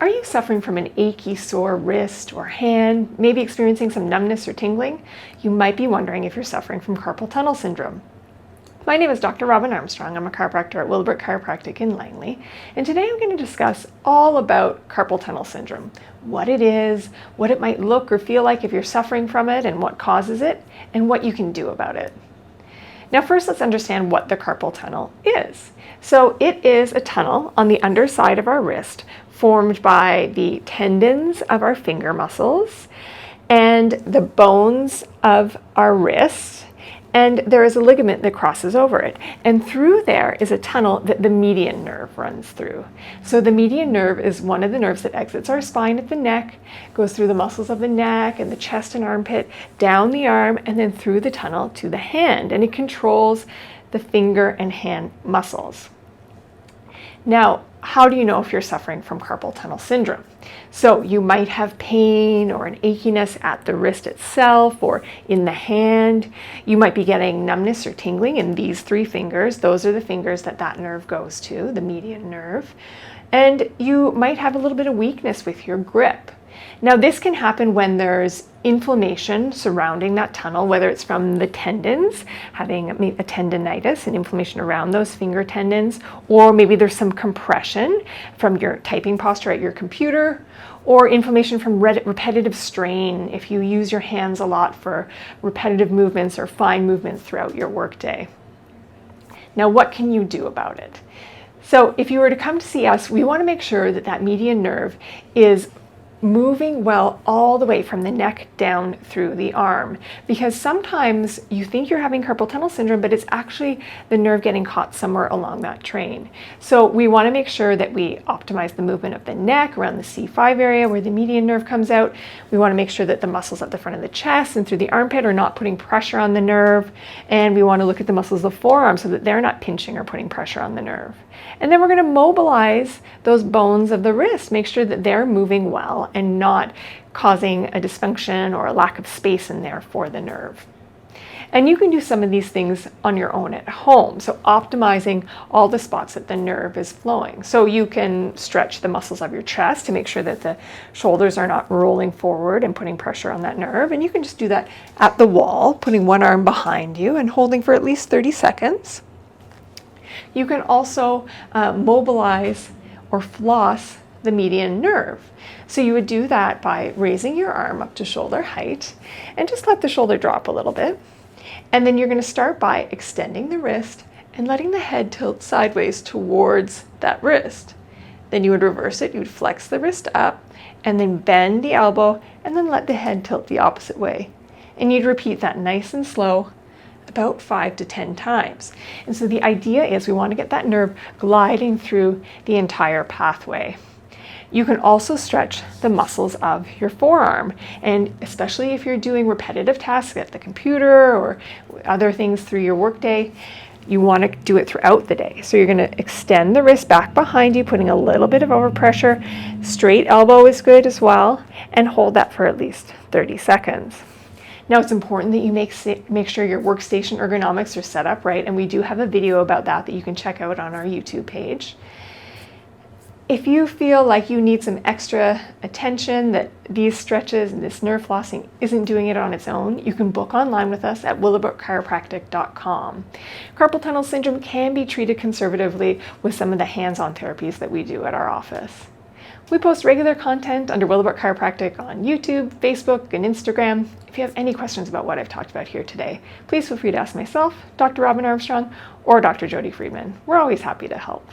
Are you suffering from an achy, sore wrist or hand, maybe experiencing some numbness or tingling? You might be wondering if you're suffering from carpal tunnel syndrome. My name is Dr. Robin Armstrong. I'm a chiropractor at Willowbrook Chiropractic in Langley, and today I'm going to discuss all about carpal tunnel syndrome, what it is, what it might look or feel like if you're suffering from it, and what causes it, and what you can do about it. Now first, let's understand what the carpal tunnel is. So it is a tunnel on the underside of our wrist formed by the tendons of our finger muscles and the bones of our wrist, and there is a ligament that crosses over it. And through there is a tunnel that the median nerve runs through. So the median nerve is one of the nerves that exits our spine at the neck, goes through the muscles of the neck and the chest and armpit, down the arm, and then through the tunnel to the hand. And it controls the finger and hand muscles. Now, how do you know if you're suffering from carpal tunnel syndrome? So you might have pain or an achiness at the wrist itself or in the hand. You might be getting numbness or tingling in these three fingers. Those are the fingers that nerve goes to, the median nerve. And you might have a little bit of weakness with your grip. Now this can happen when there's inflammation surrounding that tunnel, whether it's from the tendons, having a tendinitis and inflammation around those finger tendons, or maybe there's some compression from your typing posture at your computer, or inflammation from repetitive strain if you use your hands a lot for repetitive movements or fine movements throughout your workday. Now what can you do about it? So if you were to come to see us, we want to make sure that that median nerve is moving well all the way from the neck down through the arm, because sometimes you think you're having carpal tunnel syndrome, but it's actually the nerve getting caught somewhere along that train. So we want to make sure that we optimize the movement of the neck around the C5 area where the median nerve comes out. We want to make sure that the muscles at the front of the chest and through the armpit are not putting pressure on the nerve, and we want to look at the muscles of the forearm so that they're not pinching or putting pressure on the nerve. And then we're going to mobilize those bones of the wrist, make sure that they're moving well and not causing a dysfunction or a lack of space in there for the nerve. And you can do some of these things on your own at home. So optimizing all the spots that the nerve is flowing. So you can stretch the muscles of your chest to make sure that the shoulders are not rolling forward and putting pressure on that nerve. And you can just do that at the wall, putting one arm behind you and holding for at least 30 seconds. You can also mobilize or floss the median nerve. So you would do that by raising your arm up to shoulder height and just let the shoulder drop a little bit. And then you're going to start by extending the wrist and letting the head tilt sideways towards that wrist. Then you would reverse it. You would flex the wrist up and then bend the elbow and then let the head tilt the opposite way. And you'd repeat that nice and slow, about 5 to 10 times. And so the idea is we want to get that nerve gliding through the entire pathway. You can also stretch the muscles of your forearm, and especially if you're doing repetitive tasks at the computer or other things through your workday, you want to do it throughout the day. So you're going to extend the wrist back behind you, putting a little bit of overpressure. Straight elbow is good as well, and hold that for at least 30 seconds. Now it's important that you make sure your workstation ergonomics are set up right, and we do have a video about that you can check out on our YouTube page. If you feel like you need some extra attention, that these stretches and this nerve flossing isn't doing it on its own, you can book online with us at willowbrookchiropractic.com. Carpal tunnel syndrome can be treated conservatively with some of the hands-on therapies that we do at our office. We post regular content under Willowbrook Chiropractic on YouTube, Facebook, and Instagram. If you have any questions about what I've talked about here today, please feel free to ask myself, Dr. Robin Armstrong, or Dr. Jody Freedman. We're always happy to help.